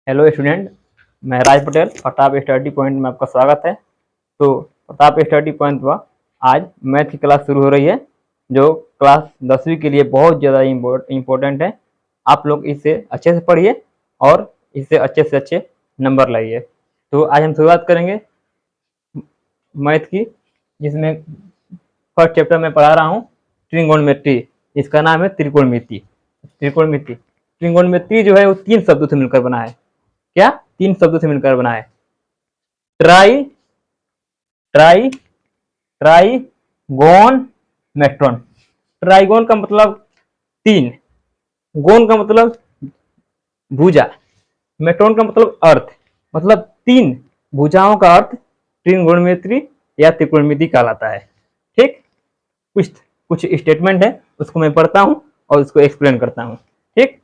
Hello student, मैं राज Patel Pratap study point में आपका स्वागत है। तो प्रताप स्टडी पॉइंट पर आज मैथ की क्लास शुरू हो रही है, जो क्लास 10वीं के लिए बहुत ज़्यादा इम्पोर्टेंट है। आप लोग इसे अच्छे से पढ़िए और इससे अच्छे नंबर लाइए। तो आज हम शुरुआत करेंगे मैथ की, जिसमें फर्स्ट चैप्टर में पढ़ा रहा हूँ ट्रिगोनोमेट्री। इसका नाम है त्रिकोणमिति। त्रिकोणमिति जो है वो 3 शब्दों से मिलकर बना है। क्या? 3 शब्दों से मिलकर बना है। Try try ट्राईगोन मेट्रॉन। ट्राईगोन का मतलब 3, गोन का मतलब भुजा, मेट्रॉन का मतलब अर्थ, मतलब 3 भुजाओं का अर्थ त्रिकोणमिति या त्रिकोणमिति कहलाता है। ठीक, कुछ कुछ स्टेटमेंट है, उसको मैं पढ़ता हूँ और उसको एक्सप्लेन करता हूँ। ठीक,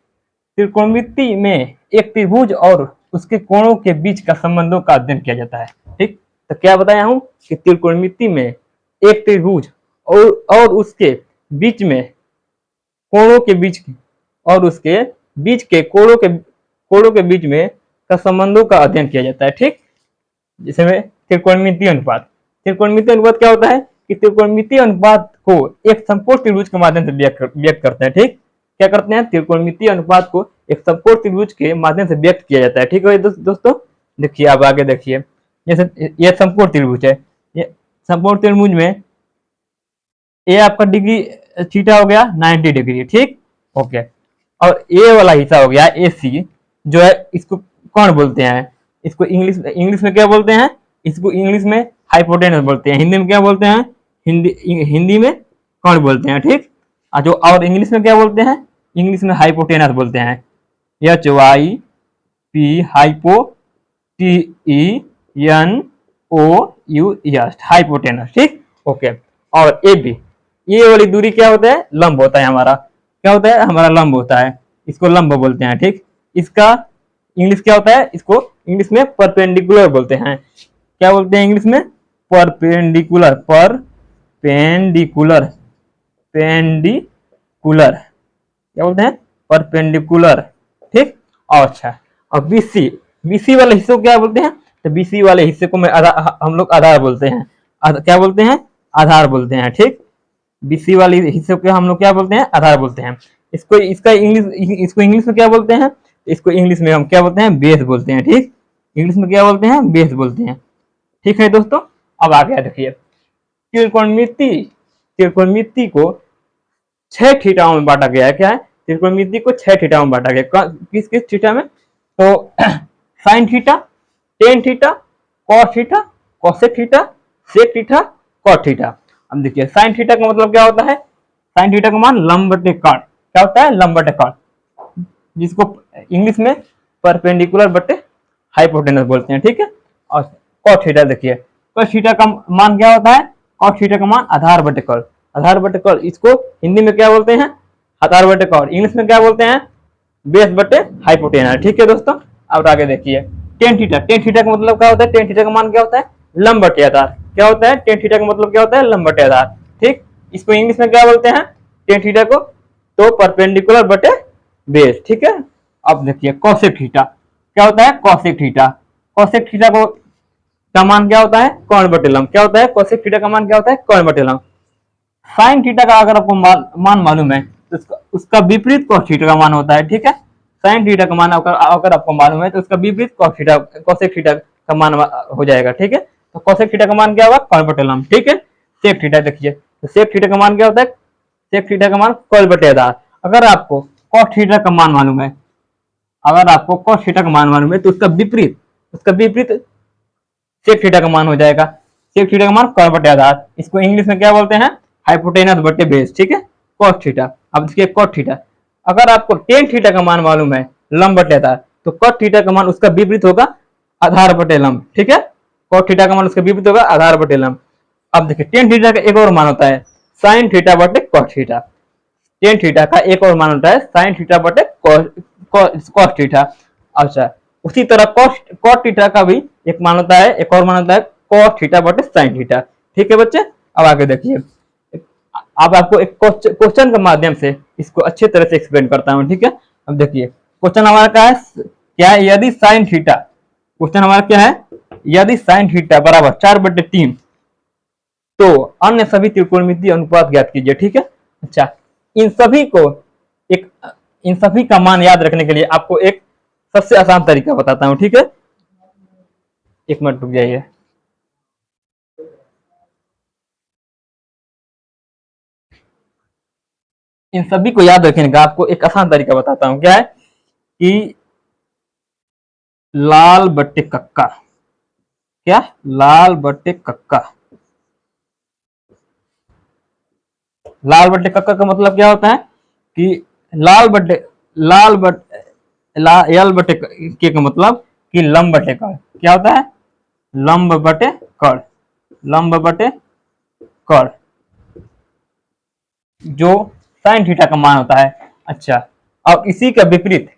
त्रिकोणमिति में एक त्रिभुज और उसके कोणों के बीच का संबंधों का अध्ययन किया जाता है। ठीक, तो क्या बताया हूँ कि त्रिकोणमिति में एक त्रिभुज और उसके बीच में कोणों के बीच और उसके बीच के कोणों के बीच में का संबंधों का अध्ययन किया जाता है। ठीक, जिसमें त्रिकोणमिति अनुपात क्या होता है कि त्रिकोणमिति अनुपात को एक समकोण त्रिभुज के माध्यम से व्यक्त करते हैं। ठीक, क्या करते हैं? त्रिकोणमिति अनुपात को एक समकोण त्रिभुज के माध्यम से व्यक्त किया जाता है। ठीक है दोस्तों, देखिए आप आगे देखिए, जैसे ये समकोण त्रिभुज है। ये समकोण त्रिभुज में ये आपका डिग्री थीटा हो गया 90 डिग्री। ठीक, ओके, और ये वाला हिस्सा हो गया AC, जो है इसको कौन बोलते हैं? इसको इंग्लिश में क्या बोलते हैं? इसको इंग्लिश में हाइपोटेनस बोलते हैं। हिंदी में क्या बोलते हैं? हिंदी में कौन बोलते हैं? ठीक, और इंग्लिश में क्या बोलते हैं? इंग्लिश में हाइपोटेनस बोलते हैं। HYP hypo TENOUS hypotenuse. ठीक, ओके, और AB, ये वाली दूरी क्या होता है? लंब होता है हमारा। क्या होता है? हमारा लंब होता है, इसको लंब बोलते हैं। ठीक, इसका इंग्लिश क्या होता है? इसको इंग्लिश में परपेंडिकुलर बोलते हैं। क्या बोलते हैं इंग्लिश में? परपेंडिकुलर पेंडिकुलर क्या बोलते हैं? परपेंडिकुलर। ठीक, और अच्छा, और बीसी वाले हिस्से को क्या बोलते हैं? तो बीसी वाले हिस्से को हम लोग आधार बोलते हैं। क्या बोलते हैं? आधार बोलते हैं। ठीक, बीसी वाले हिस्से को हम लोग क्या बोलते हैं? आधार बोलते हैं। इसको इंग्लिश में क्या बोलते हैं? इसको इंग्लिश में हम क्या बोलते हैं? बेस बोलते हैं। ठीक, इंग्लिश में क्या बोलते हैं? बेस बोलते हैं। ठीक है दोस्तों, अब आगे देखिए, त्रिकोणमिति को 6 थीटाओं में बांटा गया है। क्या है? त्रिकोणमिति को 6 थीटाओं में बांटा गया। किस किस थीटा में? तो sine theta, tan theta, cos theta, cosec theta, sec theta, cot theta. अब देखिए, साइन थीटा का मतलब क्या होता है? साइन थीटा का मान लंब बटे काट। क्या होता है? लंब बटे काट, जिसको इंग्लिश में परपेंडिकुलर बटे हाइपोटेनस बोलते हैं। ठीक है, और कॉट थीटा देखिए, कॉट थीटा का मान क्या होता है? कॉट थीटा का मान आधार बटे कॉल। आधार बटे कॉल, इसको हिंदी में क्या बोलते हैं? आधार बटे कॉल। इंग्लिश में क्या बोलते हैं? बेस बटे हाइपोटेनस। ठीक है दोस्तों, अब आगे देखिए, टेन थीटा का मतलब क्या होता है? टेन थीटा का मान क्या होता है? लंब बटे आधार। क्या होता है? टेन थीटा का मतलब क्या होता है? लंब बटे आधार। ठीक, इसको इंग्लिश में क्या बोलते हैं? टेन थीटा को तो परपेंडिकुलर बटे बेस। ठीक है, अब देखिए कॉसेक थीटा। क्या होता है? Cosec theta. कॉसेक थीटा को का मान क्या होता है? कर्ण बटे लंब। क्या होता है? कॉसेक थीटा का मान क्या होता है? कर्ण बटे लंब। साइन थीटा का अगर आपको मान मालूम है तो उसका विपरीत कॉस थीटा का मान होता है। ठीक है, साइन थीटा का मान अगर आपको मालूम है तो उसका विपरीत कॉसेक थीटा का मान हो जाएगा। ठीक है, तो कॉसेक थीटा का मान क्या होगा? कर्ण बटे लंब। ठीक है, सेक थीटा देखिए, तो सेक थीटा का मान क्या होता है? सेक थीटा का मान कर्ण बटे आधार। अगर आपको कॉस थीटा का मान मालूम है, तो उसका विपरीत सेक थीटा का मान हो जाएगा। सेक थीटा का मान कर्ण बटे आधार। इसको इंग्लिश में क्या बोलते हैं? हाइपोटेनस बटे बेस। ठीक है, कॉस थीटा। अब देखिए कॉट थीटा, अगर आपको टेन थीटा का मान मालूम है लंब बटे आधार, तो कॉट थीटा का मान उसका विपरीत होगा आधार बटे लंब। ठीक है, कॉट थीटा का मान उसका विपरीत होगा आधार बटे लंब। अब देखिए टेन थीटा का एक और मान होता है साइन थीटा बटे कॉट थीटा। टेन थीटा का एक और मान होता है साइन थीटा बटे कॉस थीटा। अच्छा, उसी तरह कॉट थीटा का भी एक मान होता है, एक और मान होता है कॉस थीटा बटे साइन थीटा। ठीक है बच्चे, अब आगे देखिए, अब आपको एक क्वेश्चन के माध्यम से इसको अच्छे तरह से एक्सप्लेन करता हूँ। ठीक है, अब देखिए क्वेश्चन हमारा क्या है? क्या है, यदि साइन थीटा, क्वेश्चन हमारा क्या है, यदि साइन थीटा बराबर 4/3 तो अन्य सभी त्रिकोणमितीय अनुपात ज्ञात कीजिए। ठीक है, अच्छा इन सभी को एक इन सभी का मान याद रखने के लिए आपको एक सबसे आसान तरीका बताता हूं। ठीक है, एक मिनट रुक जाइए। इन सभी को याद रखने का आपको एक आसान तरीका बताता हूं, क्या है कि लाल बट्टे कक्का, क्या, लाल बट्टे कक्का, लाल बट्टे कक्का का मतलब क्या होता है कि लाल बट्टे लाल बट यल बटे के का मतलब कि लंब बटे कड़, क्या होता है, लंब बटे कड़, लंब बटे कड़, जो साइन थीटा का मान होता है। अच्छा, अब इसी का विपरीत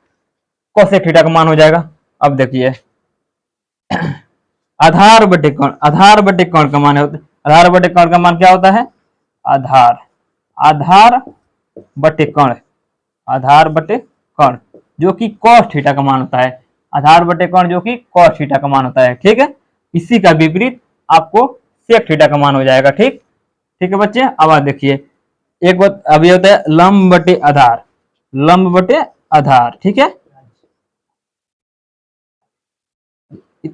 कोसेक थीटा का मान हो जाएगा। अब देखिए, आधार बटे कर्ण, आधार बटे कर्ण का मान है, आधार बटे कर्ण का मान क्या होता है, आधार, आधार बटे कर्ण, आधार बटे कर्ण, जो कि cos थीटा का मान होता है, आधार बटे कर्ण जो कि cos थीटा का मान होता है। ठीक है, इसी का विपरीत आपको sec थीटा का मान हो जाएगा। ठीक, ठीक है बच्चे, अब आप देखिए, एक बात अब ये होता है लंब बटे आधार, लंब बटे आधार। ठीक है,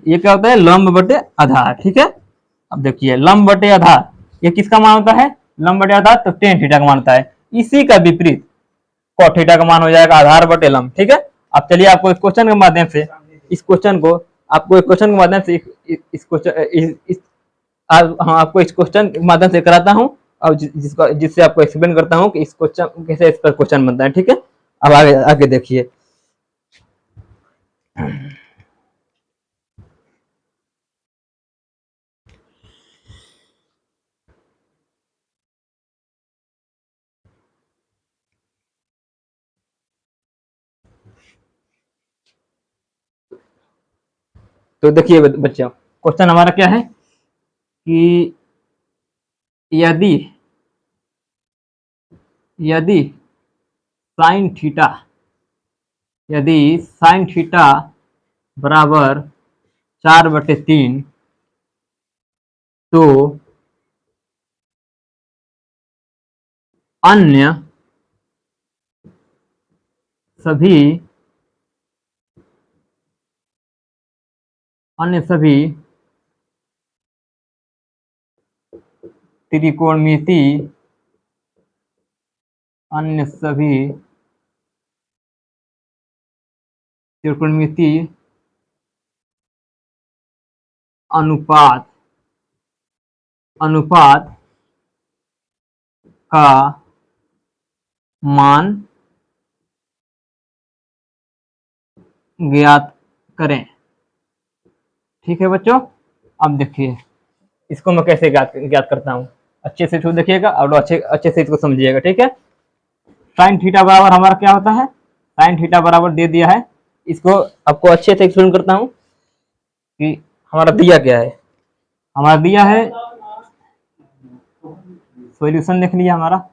ये क्या होता है, लंब बटे आधार। ठीक है, अब देखिए लंब बटे आधार ये किसका मान होता है, लंब बटे आधार तो टेन थीटा का मान होता है। इसी का विपरीत cot थीटा का मान हो जाएगा आधार बटे लंब। ठीक है, अब चलिए आपको इस क्वेश्चन के माध्यम से, इस क्वेश्चन को आपको एक क्वेश्चन के माध्यम से इस क्वेश्चन इस हाँ आपको इस क्वेश्चन के माध्यम से कराता हूँ, और जिसको जिससे आपको एक्सप्लेन करता हूँ कि इस क्वेश्चन कैसे इस पर क्वेश्चन बनता है। ठीक है, अब आगे आगे देखिए, तो देखिए बच्चों, क्वेश्चन हमारा क्या है कि यदि यदि साइन थीटा, यदि साइन थीटा बराबर 4/3 तो अन्य सभी अन्य सभी त्रिकोणमिति अन्य सभी त्रिकोणमिति अनुपात अनुपात का मान ज्ञात करें। ठीक है बच्चों, अब देखिए इसको मैं कैसे ज्ञात ज्ञात करता हूँ, अच्छे से इसको देखिएगा और अच्छे अच्छे से इसको समझिएगा। ठीक है, साइन थीटा बराबर हमारा क्या होता है, साइन थीटा बराबर दे दिया है, इसको आपको अच्छे से एक्सप्लेन करता हूँ कि हमारा दिया क्या है, हमारा दिया है, सॉल्यूशन लिख लिया हमारा,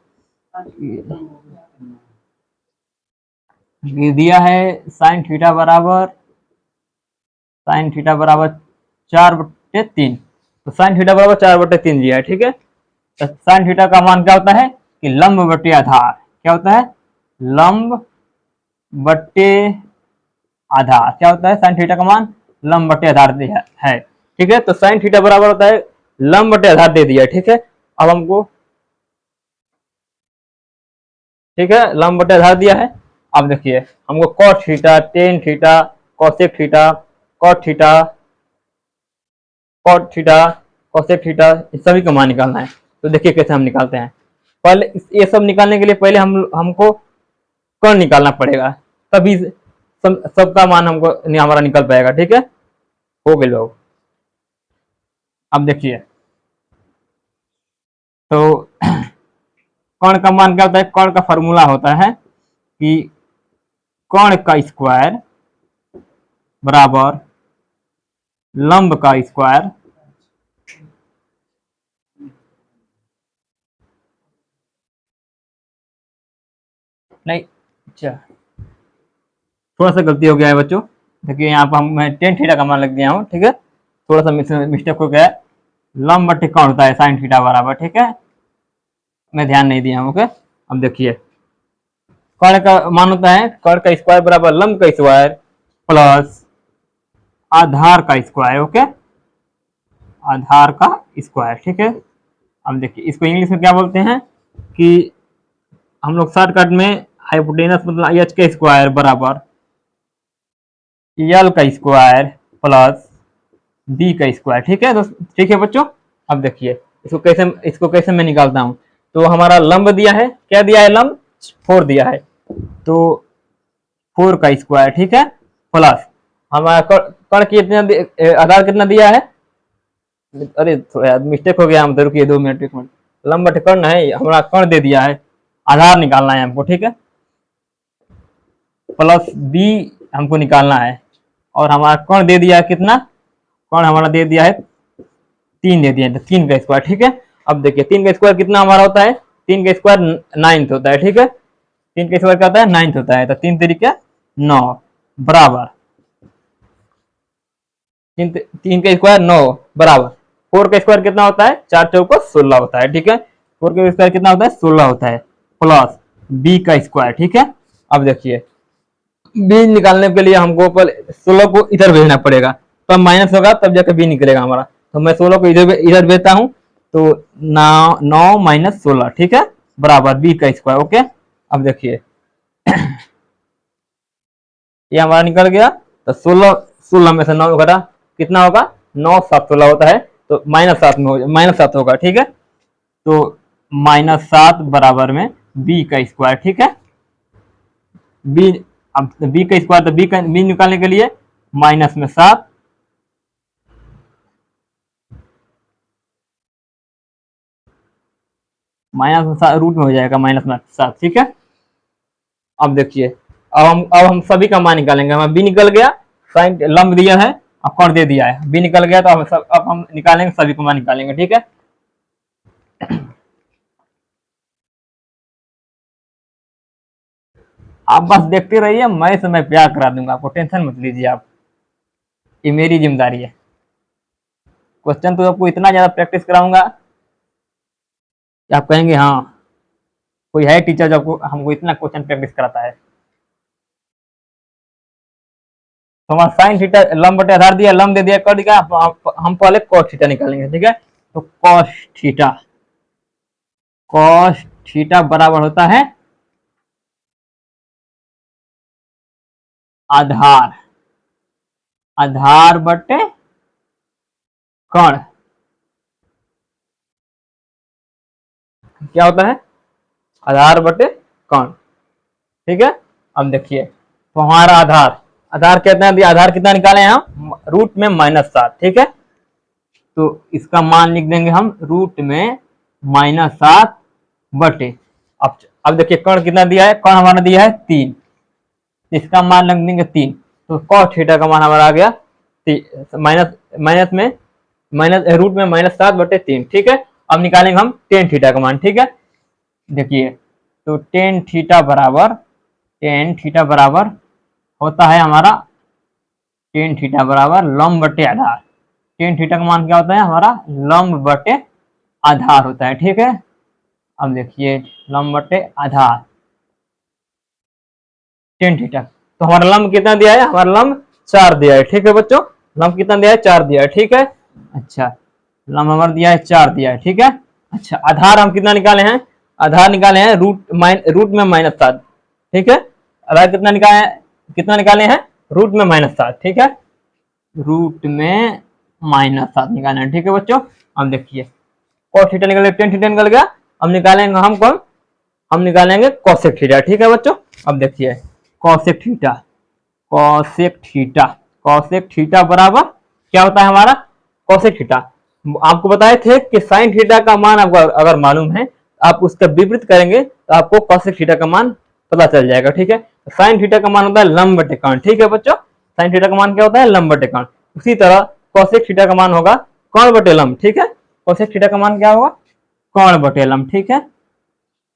ये दिया है साइन थीटा बराबर 4/3, तो साइन थीटा बराबर 4/3 दिया है। ठीक है, तो साइन थीटा का मान क्या होता है कि लंब बटे आधार, क्या होता है, लंब बटे आधार, क्या होता है, साइन थीटा का मान लंब बटे आधार दिया है। ठीक है, तो साइन थीटा बराबर होता है लंब बटे आधार दे दिया है। ठीक है, अब हमको, ठीक है, लंब बटे आधार दिया है। अब देखिए हमको cos theta, tan theta, cosec theta, cot theta, cot theta, cosec theta, इस सभी का मान निकालना है। तो देखिए कैसे हम निकालते हैं, पहले ये सब निकालने के लिए पहले हमको कर्ण निकालना पड़ेगा, तभी सबका मान हमको हमारा निकल पाएगा। ठीक है, हो गए लोग। अब देखिए, तो कर्ण का मान क्या होता है, कर्ण का फॉर्मूला होता है कि कर्ण का स्क्वायर बराबर लंब का स्क्वायर, नहीं, अच्छा थोड़ा सा गलती हो गया है बच्चों, देखिए यहाँ पर मैं टेन थीटा का मान लग दिया हूँ, ठीक है, थोड़ा सा मिस्टेक हो गया है। लंब बटे कौन होता है साइन थीटा बराबर, ठीक है, मैं ध्यान नहीं दिया हूँ। ओके, अब देखिए कर्ण का मान होता है कर्ण का स्क्वायर बराबर लंब का स्क्वायर प्लस आधार का स्क्वायर। ओके, आधार का स्क्वायर, ठीक है। अब देखिए इसको इंग्लिश में क्या बोलते हैं कि हम लोग शॉर्टकट में हाइपोटेनस मतलब एच का स्क्वायर बराबर यल का स्क्वायर प्लस बी का स्क्वायर, ठीक है दोस्त, ठीक है बच्चों। अब देखिए इसको कैसे मैं निकालता हूँ। तो हमारा लंब दिया है, क्या दिया है, लंब 4 दिया है, तो 4 का स्क्वायर, ठीक है, प्लस हमारा कर्ण कितना आधार कितना दिया है, अरे थोड़ा मिस्टेक हो गया, हम तो रुकिए 2 मिनट 1 मिनट। लंब बटे कर्ण है, हमारा कर्ण दे दिया है, आधार निकालना है हमको, ठीक है, प्लस बी हमको निकालना है, और हमारा कर्ण दे दिया है कितना, कर्ण हमारा दे दिया है 3 दे दिया है, तो 3 का स्क्वायर, ठीक है। अब देखिए 3 का स्क्वायर कितना हमारा होता है, 3 का स्क्वायर 9 होता है, ठीक है, 3 का स्क्वायर क्या होता है 9 होता है, तो 3 तरीके 9 बराबर 3 का स्क्वायर 9 बराबर 4 का स्क्वायर कितना होता है, 4 चौको 16 होता है, ठीक है, 4 का स्क्वायर कितना होता है 16 होता है, प्लस बी का स्क्वायर, ठीक है। अब देखिए बी निकालने के लिए हमको पहले 16 को इधर भेजना पड़ेगा, तब माइनस होगा तब जाकर बी निकलेगा हमारा, तो मैं 16 को इधर भेजता हूँ, तो 9 - 16, ठीक है, बराबर बी का स्क्वायर। ओके, अब देखिए ये हमारा निकल गया, तो 16 में से 9 घटा कितना होगा, 9 - 7 16 होता है, तो -7 होगा, ठीक है, तो -7 बराबर में बी का स्क्वायर, ठीक है। बी, अब बी का स्क्वायर, तो बी निकालने के लिए माइनस में 7 रूट में हो जाएगा -7, ठीक है। अब देखिए अब हम सभी का मान निकालेंगे, हमारा बी निकल गया, साइन लंब दिया है और कोण दे दिया है, बी निकल गया, तो अब हम निकालेंगे सभी का मान निकालेंगे, ठीक है। आप बस देखते रहिए, मैं समय प्यार करा दूंगा, आपको टेंशन मत लीजिए आप, ये मेरी जिम्मेदारी है। क्वेश्चन तो आपको इतना ज्यादा प्रैक्टिस कराऊंगा कि आप कहेंगे हाँ कोई है टीचर जो आपको हमको इतना क्वेश्चन प्रैक्टिस कराता है। तो हमारा साइन थीटा लंब बटे आधार दिया, लंब दे दिया, कर दिया, हम पहले कॉस थीटा निकालेंगे, ठीक है। तो कॉस थीटा बराबर होता है आधार आधार बटे कर्ण, क्या होता है, आधार बटे कर्ण, ठीक है। अब देखिए तो हमारा आधार आधार कितना दिया, आधार कितना निकाले हैं हम, रूट में -7, ठीक है, तो इसका मान लिख देंगे हम रूट में -7 बटे, अब देखिए कर्ण कितना दिया है, कर्ण हमारा दिया है 3, इसका मान लग देंगे 3, तो cos थीटा का मान हमारा आ गया माइनस माइनस में माइनस रूट में -7/3, ठीक है। अब निकालेंगे हम टेन थीटा का मान, ठीक है। देखिए तो टेन थीटा बराबर होता है हमारा, टेन थीटा बराबर लंब बटे आधार, टेन थीटा का मान क्या होता है हमारा, लंब बटे आधार होता है, ठीक है। अब देखिए लंब बटे आधार टेन थीटा, तो हमारा लंब कितना दिया है, हमारा लंब 4 दिया है, ठीक है बच्चों, लंब कितना दिया है 4 दिया है, ठीक है। अच्छा लंब हमारा दिया है 4 दिया है, ठीक है। अच्छा आधार हम कितना निकाले हैं, आधार निकाले हैं रूट में -7, ठीक है, आधार कितना निकाले हैं, रूट में -7, ठीक है, रूट में -7 निकाले हैं, ठीक है बच्चों। अब देखिए cos थीटा निकल गया, टेन थीटा निकल गया, अब निकालेंगे हम निकालेंगे cosec थीटा, ठीक है बच्चों। अब देखिए cosec theta cosec theta cosec theta बराबर क्या होता है हमारा, cosec थीटा आपको बताए थे कि sin थीटा का मान आपको अगर मालूम है, आप उसका विपरीत करेंगे तो आपको cosec थीटा का मान पता चल जाएगा, ठीक है। sin थीटा का मान होता है लंब बटे कर्ण, ठीक है बच्चों, sin थीटा का मान क्या होता है, लंब बटे कर्ण। उसी तरह cosec थीटा का मान होगा कर्ण बटे लंब, ठीक है, cosec थीटा का मान क्या होगा, कर्ण बटे लंब, ठीक है,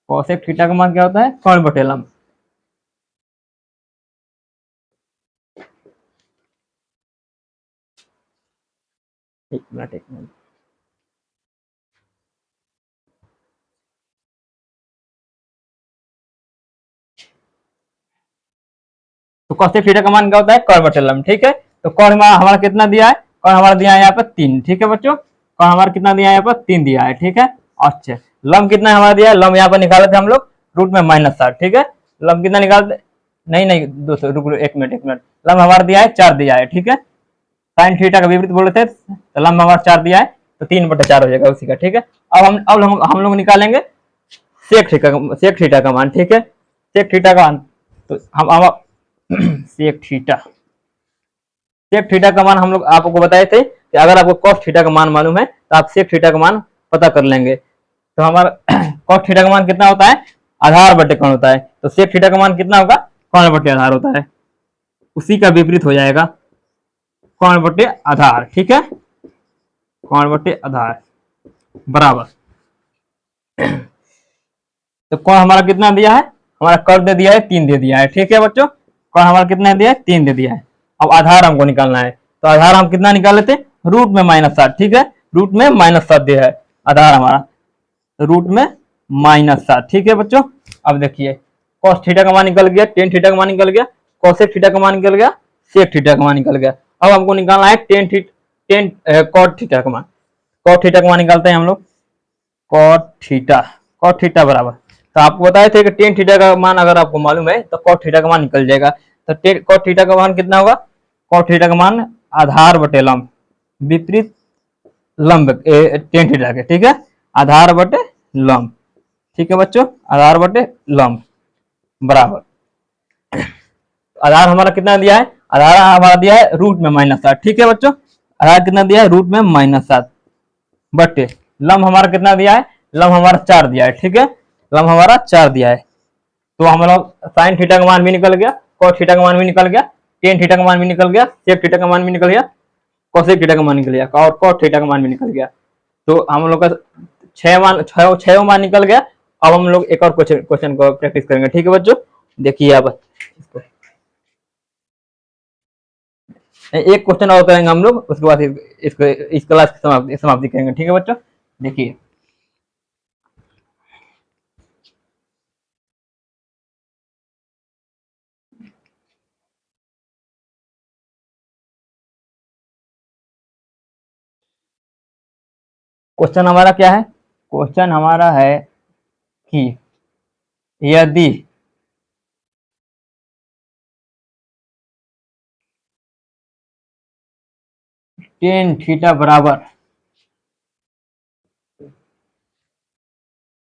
cosec थीटा का मान क्या होता है, कर्ण बटे लंब। एक मिनट एक मिनट। तो कॉसेक थीटा का मान क्या होता है, कॉर्ड बटे लंब। ठीक है, तो कॉर्ड हमारा कितना दिया है, कॉर्ड हमारा दिया है यहाँ पर 3। ठीक है बच्चों, कॉर्ड हमारा कितना दिया है, यहाँ पर 3 दिया है। ठीक है, अच्छा लंब कितना हमारा दिया है, लंब यहाँ पर निकाले थे हम लोग रूट में -7। ठीक है, लंब कितना निकालते, नहीं नहीं दोस्तों रुक एक मिनट एक मिनट, लंब हमारा दिया है 4 दिया है। ठीक है, साइन थीटा का विपरीत बोले थे, तो लंब हमारा 4 दिया है, तो 3/4 हो जाएगा उसी का। ठीक है, अब हम लोग निकालेंगे सेक थीटा का मान। ठीक है, सेक थीटा का मान, तो हम सेक थीटा, सेक थीटा का मान हम लोग आपको बताए थे कि अगर आपको कॉस थीटा का मान मालूम है तो आप सेक थीटा का मान पता कर लेंगे। तो हमारा कॉस थीटा का मान कितना होता है, आधार बटे कौन होता है, तो सेक थीटा का मान कितना होगा, कौन बटे आधार होता है, उसी का विपरीत हो जाएगा कौन बटे आधार। ठीक है, कौन बटे आधार बराबर, तो कौन हमारा कितना दिया है, हमारा कर दे दिया है 3 दे दिया है। ठीक है बच्चों, कौन हमारा कितना दिया है, 3 दे दिया है। अब आधार हमको निकालना है, तो आधार हम कितना निकाल लेते, रूट में -7। ठीक है, रूट में -7 दिया है आधार हमारा, रूट में -7। ठीक है बच्चों, अब देखिए कॉस थीटा का मान निकल गया, टेन थीटा का मान निकल गया, कॉसेक थीटा का मान निकल गया, सेक थीटा का मान निकल गया। अब हमको निकालना है टेन कॉट थीटा का मान। कॉट थीटा का मान निकालते हैं हम लोग, कॉट थीटा, कॉट थीटा बराबर, तो आपको बताए थे कि टेन थीटा का मान अगर आपको मालूम है तो कॉट थीटा का मान निकल जाएगा। तो कॉट थीटा का मान कितना होगा, कॉट थीटा का मान आधार बटे लंब, विपरीत लंब टेन थीटा के। ठीक है, आधार बटे लंब। ठीक है बच्चों, आधार बटे लंब बराबर, आधार हमारा कितना दिया है, आधार हमारा दिया है रूट में -7। ठीक है बच्चों, आधार कितना दिया है, रूट में -7 बटे लंब हमारा कितना दिया है, लंब हमारा 4 दिया है। ठीक है, लंब हमारा 4 दिया है, तो हम लोग साइन थीटा का मान भी निकल गया, कॉस थीटा का मान भी निकल गया, टेन थीटा का मान भी निकल गया, सेक थीटा का मान भी निकल गया, कोसेक थीटा का मान निकल गया, और कॉट थीटा का मान भी निकल गया। तो हम लोग का छह मान निकल गया। अब हम लोग एक और क्वेश्चन को प्रैक्टिस करेंगे। ठीक है बच्चों, देखिए अब एक क्वेश्चन और करेंगे हम लोग, उसके बाद इसको इस क्लास की समाप्ति करेंगे। ठीक है बच्चों, देखिए क्वेश्चन हमारा क्या है, क्वेश्चन हमारा है कि यदि टेन थीटा बराबर,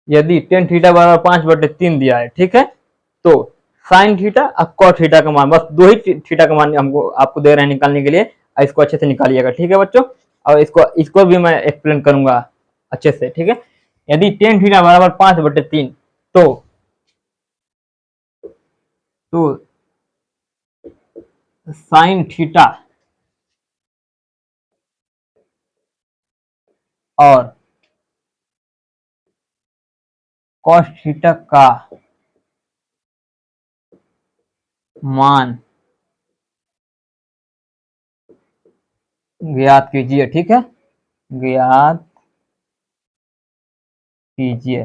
यदि टेन थीटा बराबर 5/3 दिया है। ठीक है, तो साइन थीटा और कॉट थीटा का मान, बस दो ही थीटा का मान हमको आपको दे रहे हैं निकालने के लिए, इसको अच्छे से निकालिएगा। ठीक है बच्चों, और इसको भी मैं एक्सप्लेन करूंगा अच्छे से। ठीक है, यदि टेन थीटा बराबर 5/3, तो साइन थीटा और कॉस थीटा का मान ज्ञात कीजिए। ठीक है, ज्ञात कीजिए।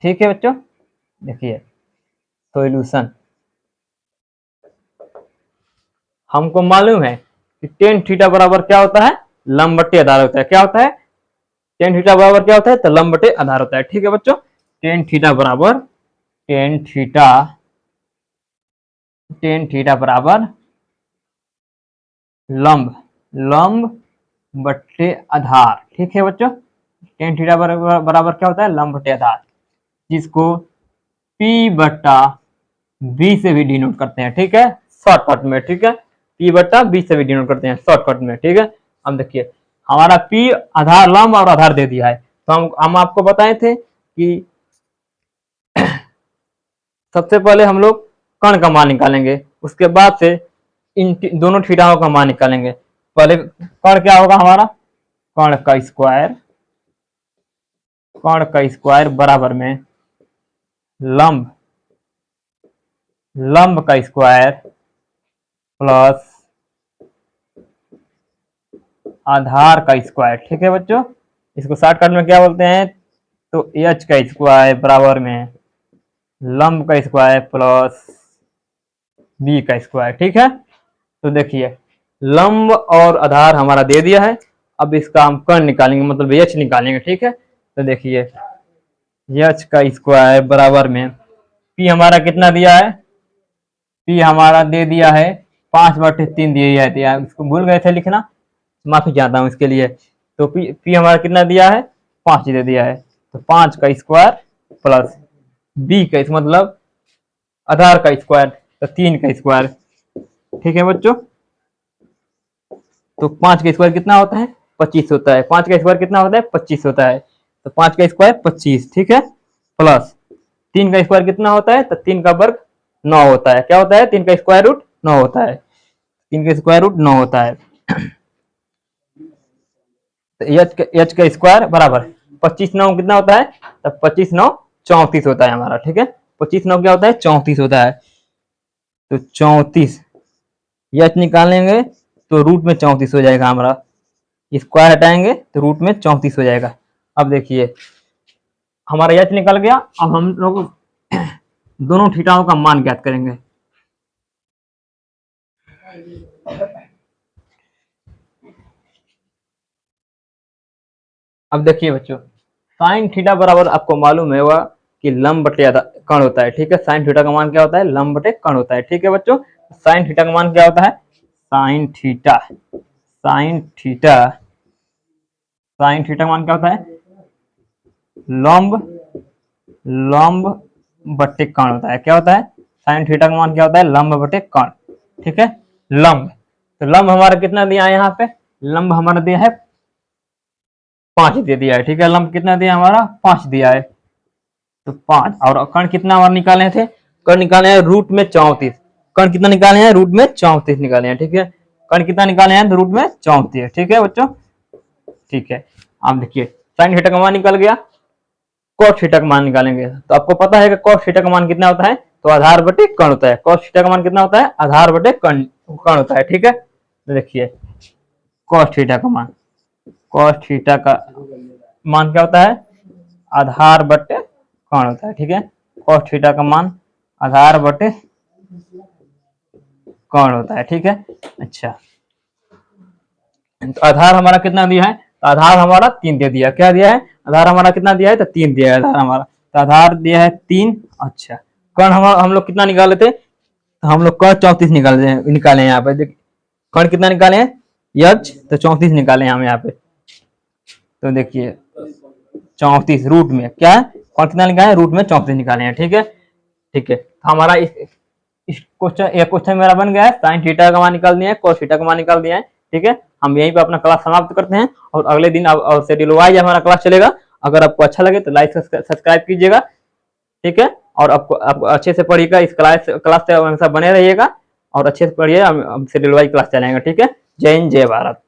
ठीक है बच्चों, देखिए सॉल्यूशन, हमको मालूम है कि टेन थीटा बराबर क्या होता है, लंब बटे आधार होता है। क्या होता है, टेन थीटा बराबर क्या होता है, तो लंब बटे आधार होता है। ठीक है बच्चों, टेन थीटा बराबर, टेन थीटा, टेन थीटा बराबर लंब, लंब बटे आधार। ठीक है बच्चों, टेन थीटा बराबर क्या होता है, लंब बटे आधार, जिसको P बट्टा B से भी डिनोट करते हैं। ठीक है, शॉर्टकट में। ठीक है, P बट्टा B से भी डिनोट करते हैं शॉर्टकट में। ठीक है, अब देखिए हमारा P आधार, लंब और आधार दे दिया है, तो हम आपको बताए थे कि सबसे पहले हम लोग कर्ण का मान निकालेंगे, उसके बाद से इन दोनों थीटाओं का मान निकालेंगे। पहले कर्ण क्या होगा हमारा, कर्ण का स्क्वायर, कर्ण का स्क्वायर बराबर में लंब, लंब का स्क्वायर प्लस आधार का स्क्वायर। ठीक है बच्चों, इसको शॉर्टकट में क्या बोलते हैं, तो एच का स्क्वायर बराबर में लंब का स्क्वायर प्लस बी का स्क्वायर। ठीक है, तो देखिए लंब और आधार हमारा दे दिया है, अब इसका हम कर्ण निकालेंगे, मतलब एच निकालेंगे। ठीक है, तो देखिए एच का स्क्वायर बराबर में पी हमारा कितना दिया है, पी हमारा दे दिया है 5/3 दिया है, तो इसको भूल गए थे लिखना, माफी चाहता हूँ इसके लिए। तो पी हमारा कितना दिया है, 5 दे दिया है, तो 5 का स्क्वायर प्लस बी का मतलब आधार का स्क्वायर, तो 3 का स्क्वायर। ठीक है बच्चों, तो 5 का स्क्वायर कितना होता है, 25 होता है। 5 का स्क्वायर कितना होता है, 25 होता है, तो 5 का स्क्वायर 25। ठीक है, प्लस 3 का स्क्वायर कितना होता है, तो 3 का वर्ग 9 होता है। क्या होता है, 3 का स्क्वायर रूट 9 होता है, 3 का स्क्वायर रूट 9 होता है। तो एच का स्क्वायर बराबर 25/9 कितना होता है, तो 25/9 34 होता है हमारा। ठीक है, 25/9 क्या होता है, 34 होता है, तो 34 एच निकालेंगे तो रूट में 34 हो जाएगा हमारा, स्क्वायर हटाएंगे तो रूट में 34 हो जाएगा। अब देखिए हमारा एच निकल गया, अब हम लोग दोनों थीटाओं का मान ज्ञात करेंगे। अब देखिए बच्चों, साइन थीटा बराबर आपको मालूम है वह कि लंब बटे कर्ण होता है। ठीक है, साइन थीटा का मान क्या होता है, लंब बटे कर्ण होता है। ठीक है बच्चों, साइन थीटा का मान क्या होता है, sine theta, sine theta, sine theta का मान क्या होता है, लंब, लंब बटे कर्ण होता है। क्या होता है, साइन थीटा का मान क्या होता है, लंब बटे कर्ण। ठीक है, लंब, तो लंब हमारा कितना दिया है यहाँ पे, लंब हमारा दिया है 5 दे दिया है। ठीक है, लंब कितना दिया हमारा, 5 दिया है, तो 5, और कर्ण कितना हमारा निकाले थे, कर्ण निकाले हैं रूट में 34। कर्ण कितना निकाले हैं, रूट में 34 निकाले हैं। ठीक है, कर्ण कितना निकाले हैं, रूट में 34। ठीक है बच्चों, ठीक है। अब देखिए साइन थीटा का मान निकल गया, कॉस थीटा का मान निकालेंगे, तो आपको पता है कि कॉस थीटा का मान कितना होता है, तो आधार बटे कर्ण होता है। कॉस थीटा का मान कितना होता है, आधार बटे कर्ण होता है। ठीक है, तो देखिए कॉस थीटा का मान, कॉस थीटा का मान क्या होता है, आधार बटे कर्ण होता है। ठीक है, कॉस थीटा का मान आधार बटे कर्ण होता है। ठीक है, अच्छा, तो आधार हमारा कितना दिया है, तो आधार हमारा 3 दे दिया। क्या दिया है, आधार हमारा कितना दिया है, तो 3 दिया है आधार हमारा, तो आधार दिया है 3। अच्छा, कर्ण हम लोग कितना निकाले थे, तो हम लोग कर्ण 34 निकाले हैं यहाँ पे। कर्ण कितना निकाले हैं, यच, तो 34 निकाले हैं हम यहाँ पे। तो देखिए 34 रूट में क्या है, कर्ण कितना निकाले, रूट में 34 निकाले हैं। ठीक है, ठीक है, तो हमारा इस क्वेश्चन, एक क्वेश्चन मेरा बन गया है, साइन थीटा का मान निकाल दिया है, कॉस थीटा का मान निकाल दिया है। ठीक है, हम यहीं पे अपना क्लास समाप्त करते हैं, और अगले दिन शेड्यूल वाइज हमारा क्लास चलेगा। अगर आपको अच्छा लगे तो लाइक सब्सक्राइब कीजिएगा। ठीक है, और आपको अच्छे से पढ़िएगा, इस क्लास से हमेशा बने रहिएगा, और अच्छे से पढ़िए, हम शेड्यूल वाइज क्लास चलेंगे। ठीक है, जय हिंद जय भारत।